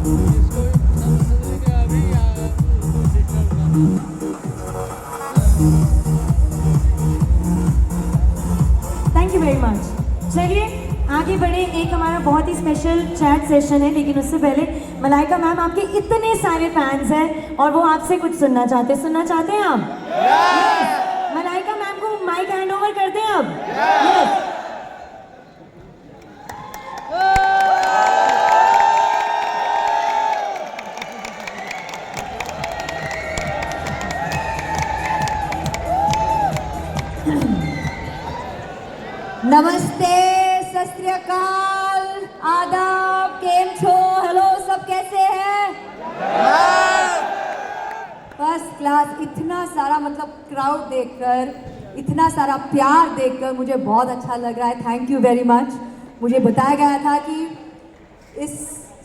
Thank you very much. चलिए आगे बढ़े, एक हमारा बहुत ही स्पेशल चैट सेशन है, लेकिन उससे पहले मलाइका मैम, आपके इतने सारे फैंस हैं और वो आपसे कुछ सुनना चाहते हैं आप? yes! मलाइका मैम को माइक हैंड ओवर करते हैं अब। yes! नमस्ते, सत श्री अकाल, आदाब, केम छो, हेलो, सब कैसे हैं? First class. इतना सारा मतलब क्राउड देखकर, इतना सारा प्यार देखकर मुझे बहुत अच्छा लग रहा है। Thank you very much. मुझे बताया गया था कि इस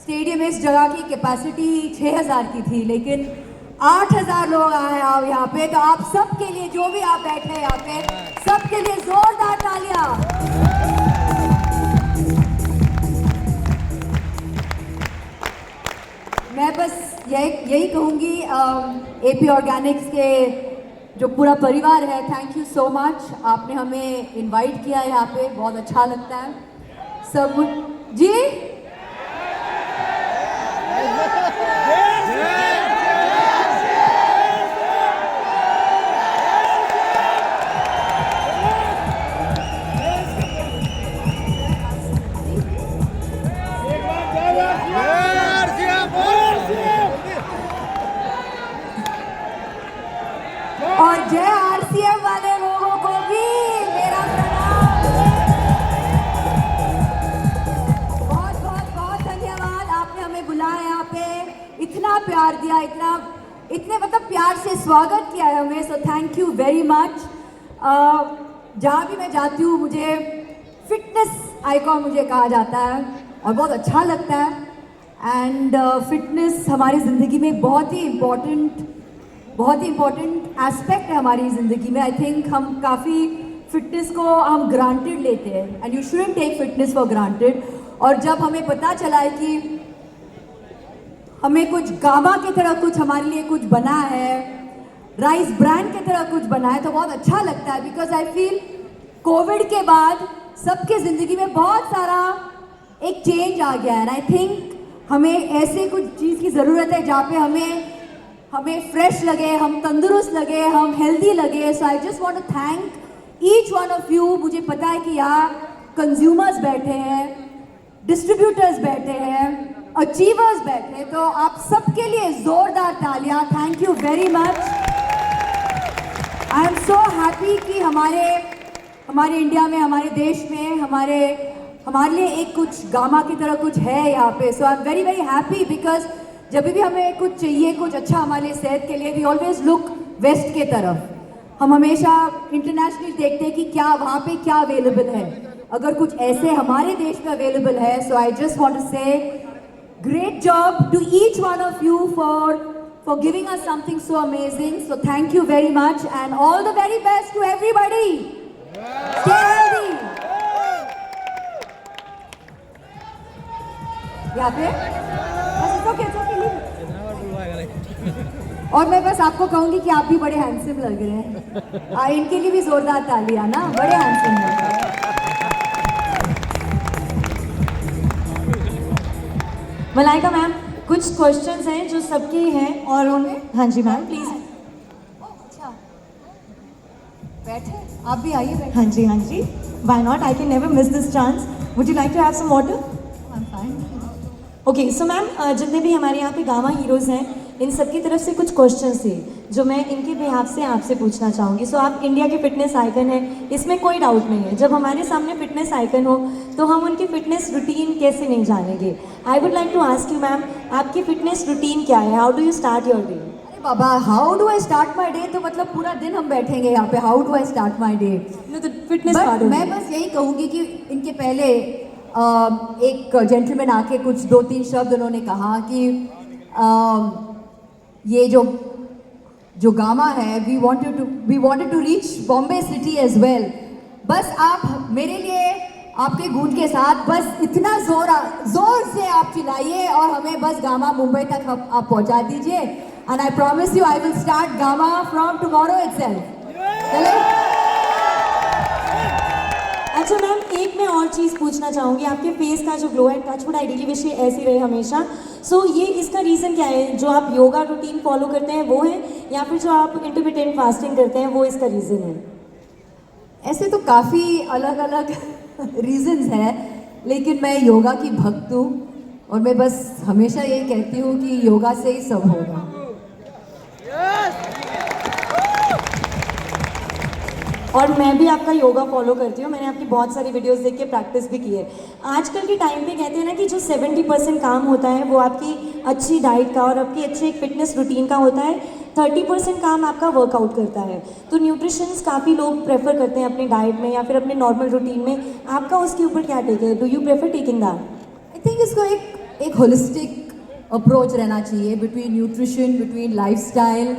स्टेडियम, इस जगह की कैपेसिटी 6000 की थी, लेकिन 8000 लोग आए आप यहाँ पे। तो आप सबके लिए, जो भी आप बैठे हैं यहाँ पे, सबके लिए जोरदार तालियां। मैं बस यही कहूँगी, एपी ऑर्गेनिक्स के जो पूरा परिवार है, थैंक यू सो मच। आपने हमें इनवाइट किया यहाँ पे, बहुत अच्छा लगता है सब जी। और जय आरसीएम वाले लोगों को भी मेरा प्रणाम। बहुत बहुत बहुत धन्यवाद, आपने हमें बुलाया यहाँ पे, इतना प्यार दिया, इतने मतलब प्यार से स्वागत किया है हमें। सो थैंक यू वेरी मच। जहाँ भी मैं जाती हूँ मुझे फिटनेस आइकॉन मुझे कहा जाता है और बहुत अच्छा लगता है। एंड फिटनेस हमारी ज़िंदगी में बहुत ही इम्पोर्टेंट एस्पेक्ट है हमारी ज़िंदगी में। आई थिंक हम काफ़ी फिटनेस को हम ग्रांटेड लेते हैं, and you shouldn't take fitness for granted. और जब हमें पता चला है कि हमें कुछ गामा की तरह कुछ हमारे लिए कुछ बना है, राइस ब्रांड की तरह कुछ बना है, तो बहुत अच्छा लगता है। बिकॉज आई फील कोविड के बाद सबके ज़िंदगी में बहुत सारा एक चेंज आ गया है। आई थिंक हमें ऐसे कुछ चीज़ की ज़रूरत है जहाँ पे हमें फ्रेश लगे, हम तंदुरुस्त लगे, हम हेल्दी लगे। So I just want to thank each one of you. मुझे पता है कि यहाँ कंज्यूमर्स बैठे हैं, डिस्ट्रीब्यूटर्स बैठे हैं, अचीवर्स बैठे हैं, तो आप सबके लिए जोरदार तालियां। Thank you very much. I am so happy कि हमारे इंडिया में, हमारे देश में हमारे लिए एक कुछ गामा की तरह कुछ है यहाँ पे। So I am very very happy, because जब भी हमें कुछ चाहिए, कुछ अच्छा हमारे सेहत के लिए, वी ऑलवेज लुक वेस्ट के तरफ। हम हमेशा इंटरनेशनल देखते हैं कि क्या वहाँ पे क्या अवेलेबल है, अगर कुछ ऐसे हमारे देश में अवेलेबल है। So I just want to say great job to each one of you for giving us something so amazing. So thank you very much and all the very best to everybody. Stay healthy. यहाँ पे और मैं बस आपको कहूंगी कि आप भी बड़े हैंडसम लग रहे हैं। इनके लिए भी जोरदार तालियां ना, बड़े हैंडसम लग रहे हैं। मलाइका मैम, कुछ क्वेश्चंस हैं जो सबके हैं और उनमें, हाँ जी मैम प्लीज। अच्छा, बैठे, आप भी आइए बैठे। हाँ जी, why not, I can never miss this chance. Would you like to have some water? I am fine. Okay, so ma'am, जितने भी हमारे यहाँ पे गामा हीरोज़ हैं, इन सब की तरफ से कुछ क्वेश्चंस थे जो मैं इनके बिहाफ से आपसे पूछना चाहूँगी। सो आप इंडिया के फिटनेस आइकन हैं, इसमें कोई डाउट नहीं है। जब हमारे सामने फिटनेस आइकन हो तो हम उनकी फिटनेस रूटीन कैसे नहीं जानेंगे। I would like to ask you ma'am, आपकी फिटनेस रूटीन क्या है? How do you start your day? अरे बाबा, how do I start my day, तो मतलब पूरा दिन हम बैठेंगे यहाँ पे। How do I start my day, तो फिटनेस मैं बस यही कहूँगी कि इनके पहले एक जेंटलमैन आके कुछ 2-3 शब्द उन्होंने कहा कि ये जो गामा है, we wanted to reach Bombay city as well. बस आप मेरे लिए आपके गूंज के साथ बस इतना जोर से आप चिल्लाइए और हमें बस गामा मुंबई तक आप पहुंचा दीजिए। And I promise you I will start gamma from tomorrow itself. चले। अच्छा मैम, एक मैं और चीज़ पूछना चाहूँगी, आपके फेस का जो glow and touch wood ideally wish ये ऐसी रहे हमेशा। सो ये इसका रीज़न क्या है? जो आप योगा रूटीन फॉलो करते हैं वो है, या फिर जो आप इंटरमिटेंट फास्टिंग करते हैं वो इसका रीज़न है? ऐसे तो काफ़ी अलग अलग रीजंस हैं, लेकिन मैं योगा की भक्त हूँ और मैं बस हमेशा यही कहती हूँ कि योगा से ही सब होगा। और मैं भी आपका योगा फॉलो करती हूँ, मैंने आपकी बहुत सारी वीडियोस देख के प्रैक्टिस भी की है। आजकल के टाइम पे कहते हैं ना कि जो 70% काम होता है वो आपकी अच्छी डाइट का और आपकी अच्छी एक फिटनेस रूटीन का होता है, 30% काम आपका वर्कआउट करता है। तो न्यूट्रिशंस काफ़ी लोग प्रेफर करते हैं अपनी डाइट में या फिर अपने नॉर्मल रूटीन में, आपका उसके ऊपर क्या टेक है? Do you prefer taking that? I think इसको एक होलिस्टिक अप्रोच रहना चाहिए between nutrition, between lifestyle,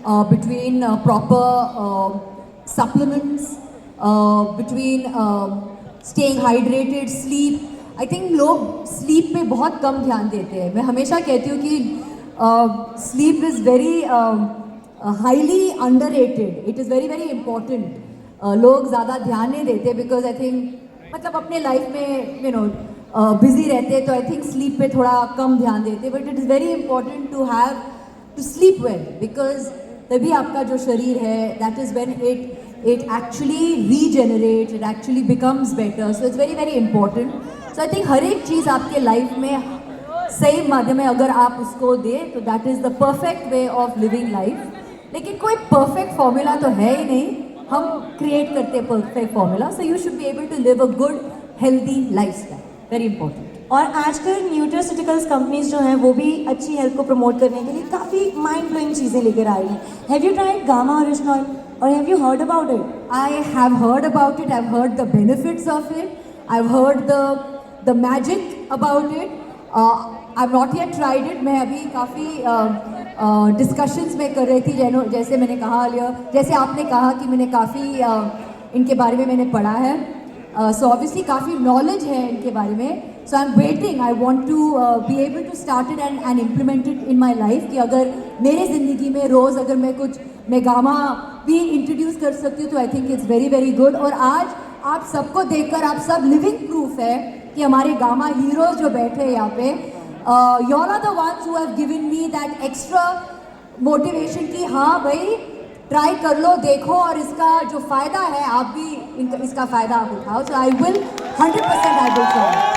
between proper supplements, between staying hydrated, sleep. I think लोग sleep पे बहुत कम ध्यान देते हैं। मैं हमेशा कहती हूँ कि sleep is very highly underrated. It is very very important. लोग ज़्यादा ध्यान नहीं देते because I think मतलब अपने लाइफ में busy रहते हैं, तो I think sleep पे थोड़ा कम ध्यान देते हैं। But it is very important to sleep well because तभी आपका जो शरीर है that is when it actually regenerates, it actually becomes better. So it's very very important. So I think हर एक चीज़ आपके लाइफ में सही माध्यम में अगर आप उसको दें तो that is the perfect way of living life. लेकिन कोई perfect formula तो है ही नहीं, हम create करते हैं perfect formula. So you should be able to live a good healthy lifestyle. Very important. और आजकल न्यूट्रास्यूटिकल्स कंपनीज जो हैं वो भी अच्छी हेल्थ को प्रमोट करने के लिए काफ़ी माइंड ब्लोइंग चीज़ें लेकर आ रही हैं। Have you tried Gama origin oil और have you heard about it? I have heard about it. I've heard the benefits of it. I've heard the magic about it. I've not yet tried it. मैं अभी काफ़ी discussions में कर रही थी, जैसे मैंने कहा earlier, जैसे आपने कहा कि मैंने काफ़ी इनके बारे में मैंने पढ़ा है। So obviously काफ़ी नॉलेज है इनके बारे में। So I'm waiting. I want to be able to start it and implement it in my life. कि अगर मेरे ज़िंदगी में रोज़ अगर मैं गामा भी इंट्रोड्यूस कर सकती हूँ तो I think it's very very good. और आज आप सबको देखकर आप सब लिविंग प्रूफ है कि हमारे गामा हीरोज जो बैठे हैं यहाँ पे, you are the ones who have given me that extra motivation कि हाँ भाई ट्राई कर लो, देखो, और इसका जो फ़ायदा है आप भी इसका फ़ायदा आप उठाओ। So I will 100% I will try.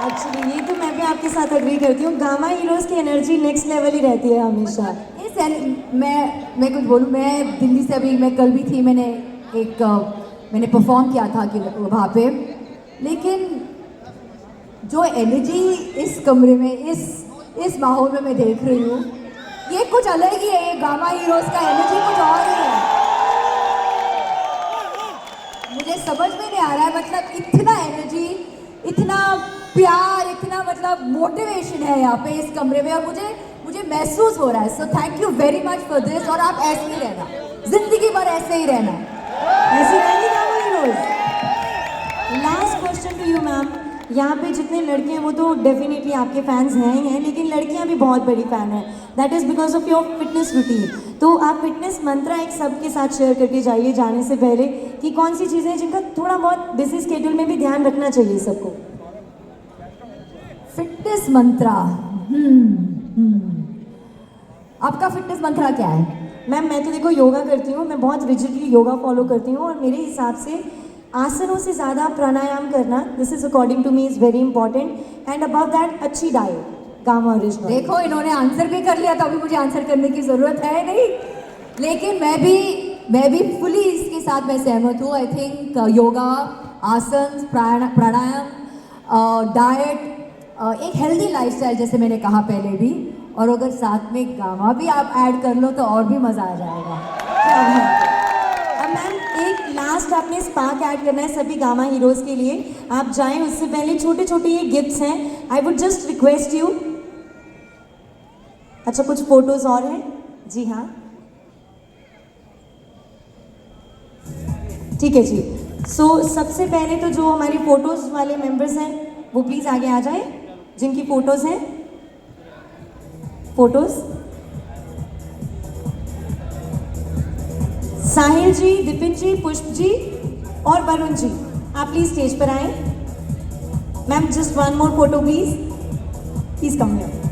Actually ये तो मैं भी आपके साथ एग्री करती हूँ, गामा हीरोज़ की एनर्जी नेक्स्ट लेवल ही रहती है हमेशा। मैं कुछ बोलूँ, मैं दिल्ली से अभी मैं कल भी थी, मैंने परफॉर्म किया था कि वहाँ पे, लेकिन जो एनर्जी इस कमरे में इस माहौल में मैं देख रही हूँ ये कुछ अलग ही है। ये गामा हीरोज़ का एनर्जी कुछ और ही है। मुझे समझ में नहीं आ रहा है, मतलब इतना एनर्जी, इतना प्यार, इतना मतलब मोटिवेशन है यहाँ पे इस कमरे में, और मुझे महसूस हो रहा है। सो thank you very much for this. और आप ऐसे ही रहना, जिंदगी भर ऐसे ही रहना, ऐसे रहेंगे गामा heroes. Last question to you ma'am, यहाँ पे जितने लड़के हैं वो तो डेफिनेटली आपके फैंस हैं ही हैं, लेकिन लड़कियाँ भी बहुत बड़ी फ़ैन हैं, that is because of your fitness routine. तो आप फिटनेस मंत्रा एक सबके साथ शेयर करके जाइए जाने से पहले कि कौन सी चीज़ें हैं जिनका थोड़ा बहुत बिजी स्केड्यूल में भी ध्यान रखना चाहिए सबको। फिटनेस मंत्रा, आपका फिटनेस मंत्रा क्या है? मैम मैं तो देखो योगा करती हूँ, मैं बहुत रिजिडली योगा फॉलो करती हूँ, और मेरे हिसाब से आसनों से ज़्यादा प्राणायाम करना, this is according to me is very important, and above that अच्छी डाइट, गामा ओरिजिनल। देखो इन्होंने आंसर भी कर लिया, तो अभी मुझे आंसर करने की ज़रूरत है नहीं, लेकिन मैं भी फुली इसके साथ मैं सहमत हूँ। आई थिंक योगा, आसन, प्राणायाम, डाइट, एक हेल्दी लाइफस्टाइल जैसे मैंने कहा पहले भी, और अगर साथ में गामा भी आप ऐड कर लो तो और भी मज़ा आ जाएगा। अब मैम एक लास्ट आपने स्पार्क ऐड करना है सभी गामा हीरोज़ के लिए, आप जाएं उससे पहले छोटे छोटे ये गिफ्ट्स हैं, I would just request you. अच्छा कुछ फोटोज़ और हैं? जी हाँ ठीक है जी। सो सबसे पहले तो जो हमारी फोटोज़ वाले मेंबर्स हैं वो प्लीज़ आगे आ जाए, जिनकी फ़ोटोज़ हैं, फोटोज़। साहिल जी, दिपिन जी, पुष्प जी और वरुण जी, आप प्लीज़ स्टेज पर आएं। Ma'am just one more photo please, please come here.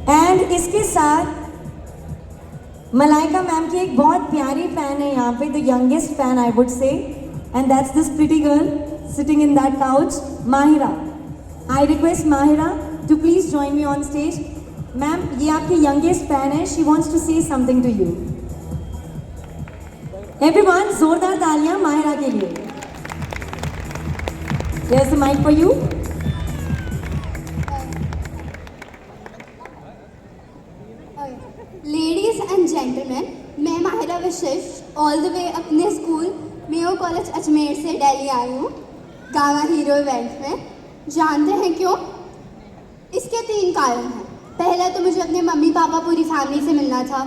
And इसके साथ मलाइका मैम की एक बहुत प्यारी फैन है यहाँ पे, the youngest fan I would say, and that's this pretty girl sitting in that couch, Mahira. I request Mahira to please join me on stage. Ma'am ये आपकी यंगेस्ट फैन है, she wants to say something to you. Everyone जोरदार तालियां माहिरा के लिए। Here's the mic for you. Ladies and gentleman, मैं Mahira Vashishtha all the way अपने school Mayo college Ajmer से दिल्ली आई हूँ गामा हीरो इवेंट में। जानते हैं क्यों? इसके 3 कारण हैं। पहला तो मुझे अपने मम्मी पापा पूरी फैमिली से मिलना था,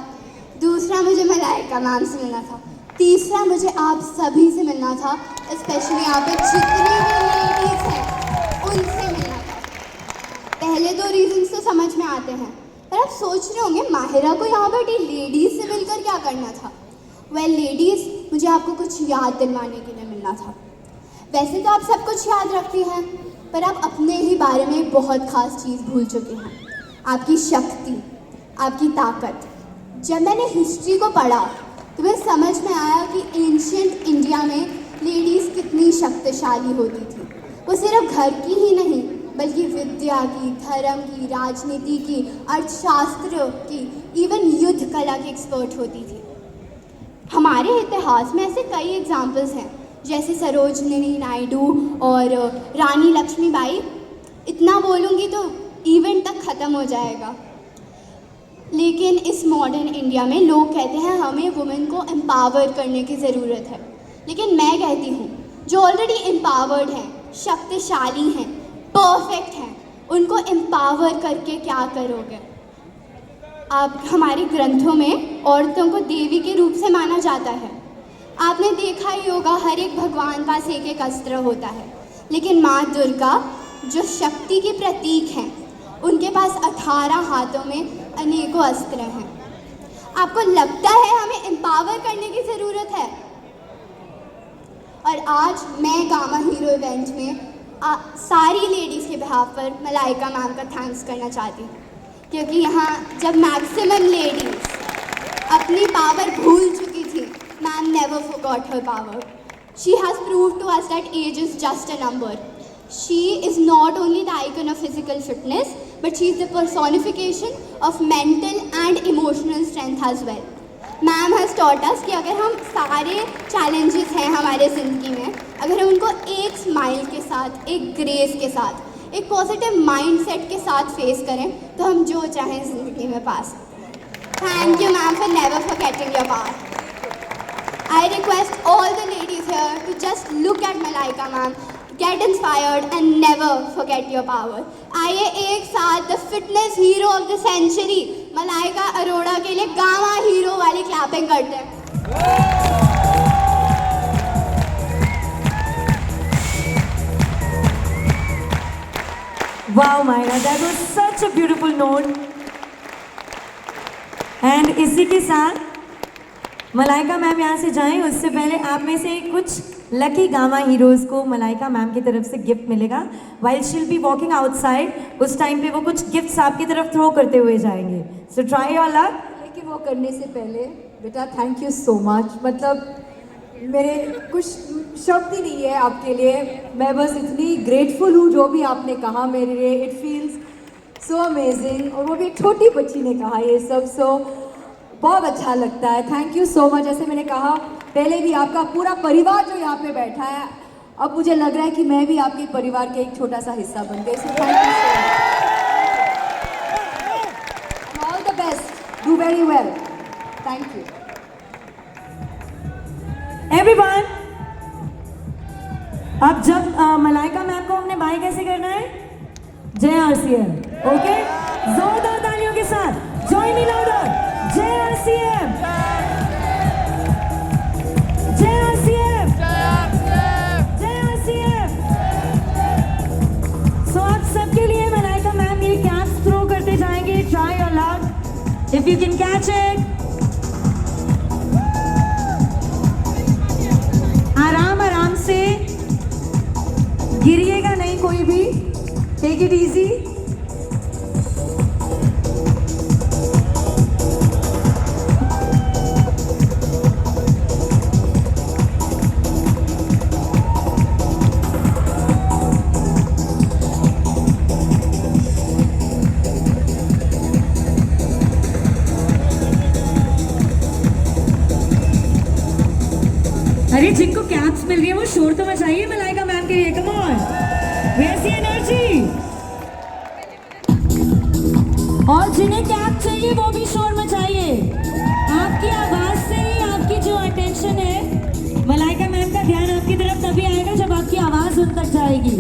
दूसरा मुझे मलाइका मैम से मिलना था, तीसरा मुझे आप सभी से मिलना था, स्पेशली यहाँ पे जितनी भी लेडीज़ हैं उनसे मिलना था। पहले 2 रीजंस तो समझ में आते हैं, पर आप सोच रहे होंगे माहिरा को यहाँ बैठी लेडीज़ से मिलकर क्या करना था? वेल लेडीज़, मुझे आपको कुछ याद दिलवाने के लिए मिलना था। वैसे तो आप सब कुछ याद रखती हैं, पर आप अपने ही बारे में एक बहुत ख़ास चीज़ भूल चुके हैं, आपकी शक्ति, आपकी ताकत। जब मैंने हिस्ट्री को पढ़ा तो मुझे समझ में आया कि एंशियंट इंडिया में लेडीज़ कितनी शक्तिशाली होती थी। वो सिर्फ घर की ही नहीं बल्कि विद्या की, धर्म की, राजनीति की, अर्थशास्त्र की, इवन युद्ध कला की एक्सपर्ट होती थी। हमारे इतिहास में ऐसे कई एग्जाम्पल्स हैं, जैसे सरोजनी नायडू और रानी लक्ष्मीबाई। इतना बोलूँगी तो इवेंट तक ख़त्म हो जाएगा। लेकिन इस मॉडर्न इंडिया में लोग कहते हैं हमें वुमेन को एम्पावर करने की ज़रूरत है, लेकिन मैं कहती हूँ जो ऑलरेडी एम्पावर्ड हैं, शक्तिशाली हैं, परफेक्ट हैं, उनको एम्पावर करके क्या करोगे? आप हमारे ग्रंथों में औरतों को देवी के रूप से माना जाता है। आपने देखा ही होगा हर एक भगवान पास एक एक अस्त्र होता है, लेकिन माँ दुर्गा जो शक्ति की प्रतीक हैं, उनके पास 18 हाथों में अनेकों अस्त्र हैं। आपको लगता है हमें एम्पावर करने की ज़रूरत है? और आज मैं गामा हीरो इवेंट में सारी लेडीज़ के बिहाफ पर मलाइका मैम का थैंक्स करना चाहती हूँ, क्योंकि यहाँ जब मैक्सिमम लेडीज़ अपनी पावर भूल चुकी थी, ma'am never forgot her power. She has proved to us that age is just a number. She is not only the icon of physical fitness, but she is the personification of mental and emotional strength as well. Ma'am has taught us कि अगर हम सारे challenges हैं हमारे ज़िंदगी में, अगर हम उनको एक स्माइल के साथ, एक ग्रेस के साथ, एक पॉजिटिव माइंडसेट के साथ फेस करें, तो हम जो चाहें ज़िंदगी में पा सकते हैं। Thank you ma'am for never forgetting your power. I request all the ladies here to just look at Malaika ma'am, get inspired and never forget your power. आइए एक साथ the fitness hero of the century Malaika Arora के लिए gamma hero वाली clapping करते हैं। Wow, Myra, that was such a beautiful note. And इसी के साथ मलाइका मैम यहाँ से जाएं, उससे पहले आप में से कुछ लकी गामा हीरोज़ को मलाइका मैम की तरफ से गिफ्ट मिलेगा। While she'll be walking outside, उस टाइम पे वो कुछ गिफ्ट्स आपकी तरफ थ्रो करते हुए जाएंगे। So try your luck. लेकिन वो करने से पहले बेटा थैंक यू सो मच। मतलब मेरे कुछ शब्द ही नहीं है आपके लिए, मैं बस इतनी ग्रेटफुल हूँ जो भी आपने कहा मेरे लिए। इट फील्स सो अमेजिंग, और वो भी एक छोटी बच्ची ने कहा ये सब, सो बहुत अच्छा लगता है। Thank you so much. जैसे मैंने कहा पहले भी, आपका पूरा परिवार जो यहाँ पे बैठा है, अब मुझे लग रहा है कि मैं भी आपके परिवार के एक छोटा सा हिस्सा बन गई। सो thank you so much, all the best, do very well, thank you everyone. अब जब मलाइका मैम को हमने बाय कैसे करना है? जय आरसीएल। ओके, जोरदार तालियों के साथ Join me louder. Jai RCM. Jai RCM. Jai RCM. So आप सबके लिए मलाइका मैम ये कैप्स थ्रो करते जाएंगे. Try your luck. If you can catch it. आराम आराम से, गिरिएगा नहीं कोई भी. Take it easy. अरे जिनको कैप्स मिल रही है वो शोर तो मचाइए मलाइका मैम के लिए. Come on, where's the energy. और जिन्हें कैप चाहिए वो भी शोर मचाइए. आपकी आवाज से ही आपकी जो अटेंशन है, मलाइका मैम का ध्यान आपकी तरफ तभी आएगा जब आपकी आवाज उन तक जाएगी.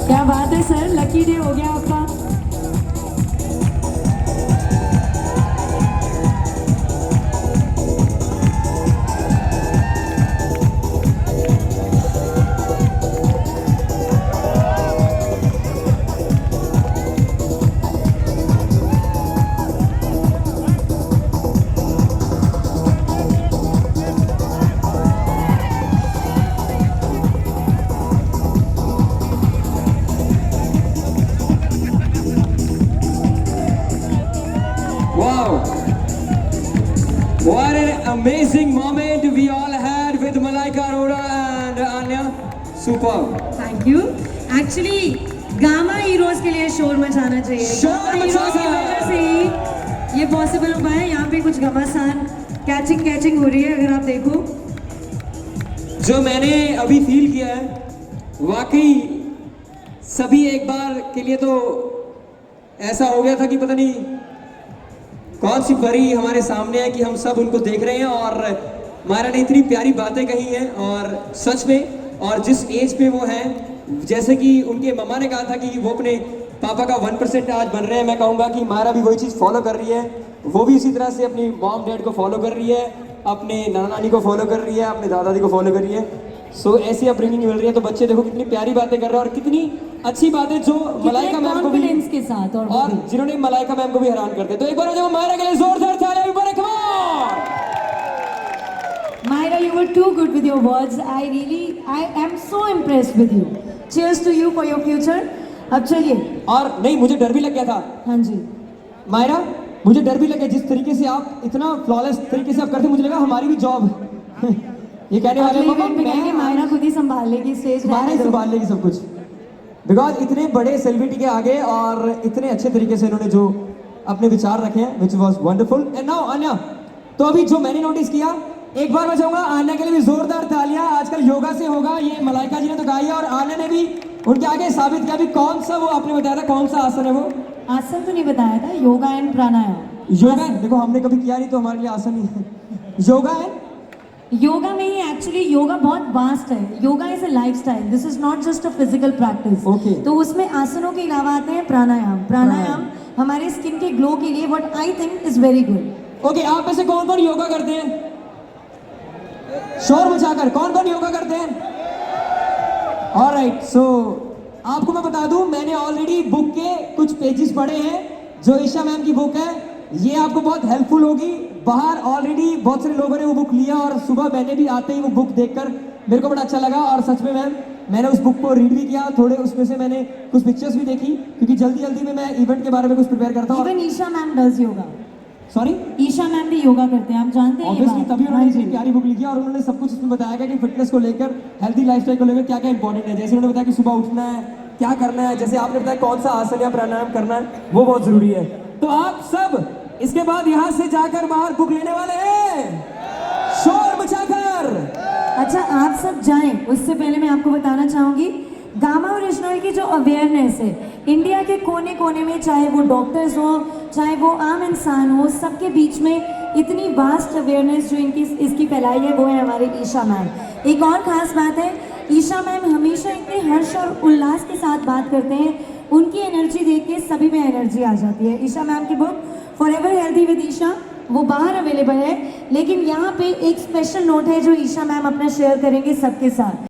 क्या बात है सर, लकी डे हो गया आपका. Wow! What an amazing moment we all had with Malaika Arora and Anya. Superb. Thank you. Actually gamma heroes के लिए शोर मचाना चाहिए. शोर गामा हीरोज की मचाना. वजह से ही ये पॉसिबल हो पाया. यहाँ पे कुछ घमासान कैचिंग हो रही है अगर आप देखो. जो मैंने अभी फील किया है, वाकई सभी एक बार के लिए तो ऐसा हो गया था कि पता नहीं कौन सी परी हमारे सामने है कि हम सब उनको देख रहे हैं. और मायरा ने इतनी प्यारी बातें कही हैं और सच में, और जिस एज पे वो हैं, जैसे कि उनके मम्मा ने कहा था कि वो अपने पापा का 1% आज बन रहे हैं, मैं कहूँगा कि मायरा भी वही चीज़ फॉलो कर रही है. वो भी इसी तरह से अपनी मॉम डैड को फॉलो कर रही है, अपने नाना नानी को फॉलो कर रही है, अपने दादा दादी को फॉलो कर रही है. सो ऐसी अपब्रिंगिंग मिल रही है. तो बच्चे देखो कितनी प्यारी बातें कर रहे हैं और कितनी अच्छी बातें जो मलाइका मैम को भी, कॉन्फिडेंस के साथ और जिन्होंने मलाइका मैम को भी हैरान करते. तो एक बार जो मायरा के लिए जोरदार तालियां. एक बार come on. Myra, you were too good with your words. I am so impressed with you. Cheers to you for your future. अब चलिए. और नहीं, मुझे डर भी लग गया था हाँ जी. मायरा, मुझे डर भी लग गया जिस तरीके से आप इतना फ्लॉलेस तरीके से आप करते. मुझे लगा हमारी भी जॉब ये कहने वाले अगले पापा इवेंट में कहेंगे मायरा खुद ही संभाल लेगी स्टेज. मायरा ही संभाल लेगी सब कुछ. बिकॉज इतने बड़े सेलिब्रिटी के आगे और इतने अच्छे तरीके से इन्होंने जो अपने विचार रखे हैं, which was wonderful. And now Anya, तो अभी जो मैंने नोटिस किया, एक बार मैं चाहूंगा आन्या के लिए भी जोरदार तालियां. आजकल योगा से होगा, ये मलाइका जी ने तो गाई है और आन्या ने भी उनके आगे साबित किया. भी कौन सा वो आपने बताया था, कौन सा आसन है वो? आसन तो नहीं बताया था, योगा एंड प्राणायाम. योगा, देखो हमने कभी किया नहीं तो हमारे लिए आसन ही है. योगा है, योगा में ही एक्चुअली योगा बहुत वास्ट है. Yoga is a lifestyle. This is not just a physical practice. Okay. तो उसमें आसनों के अलावा आते हैं प्राणायाम. प्राणायाम हमारे स्किन के ग्लो के लिए what I think is very good. Okay. आप में से कौन कौन योगा करते हैं? शोर मचाकर कौन कौन योगा करते हैं? ऑलराइट. सो आपको मैं बता दूं, मैंने ऑलरेडी बुक के कुछ पेजेस पढ़े हैं. जो ईशा मैम की बुक है, ये आपको बहुत हेल्पफुल होगी. बाहर ऑलरेडी बहुत सारे लोगों ने वो बुक लिया और सुबह मैंने भी आते ही वो बुक देखकर मेरे को बड़ा अच्छा लगा. और सच में मैम, मैंने उस बुक को रीड भी किया. थोड़े उसमें से मैंने कुछ पिक्चर्स भी देखी, क्योंकि जल्दी जल्दी में मैं इवेंट के बारे में कुछ प्रिपेयर करता हूँ. Even Isha ma'am does yoga. Sorry, Isha ma'am भी योगा करते हैं, आप जानते हैं ये ऑब्वियसली. बात? तभी हाँ उन्होंने जी. इतनी प्यारी बुक लिखी है और उन्होंने सब कुछ इसमें बताया गया कि फिटनेस को लेकर, हेल्दी लाइफस्टाइल को लेकर क्या क्या इंपॉर्टेंट है. जैसे उन्होंने बताया कि सुबह उठना है, क्या करना है, जैसे आपने बताया कौन सा आसन या प्राणायाम करना है, वो बहुत जरूरी है. तो आप सब इसके बाद यहाँ से जाकर बाहर बुक लेने वाले हैं, शोर मचाकर. अच्छा, आप सब जाएं उससे पहले मैं आपको बताना चाहूंगी गामा ओरिजिनल की जो अवेयरनेस है, इंडिया के कोने कोने में, चाहे वो डॉक्टर्स हो, चाहे वो आम इंसान हो, सबके बीच में इतनी वास्ट अवेयरनेस जो इनकी इसकी फैलाई है, वो है हमारे ईशा मैम। एक और ख़ास बात है, ईशा मैम हमेशा इतने हर्ष और उल्लास के साथ बात करते हैं, उनकी एनर्जी देख के सभी में एनर्जी आ जाती है। ईशा मैम की book Forever Healthy with Isha वो बाहर अवेलेबल है, लेकिन यहाँ पे एक स्पेशल नोट है जो ईशा मैम अपना शेयर करेंगे सबके साथ।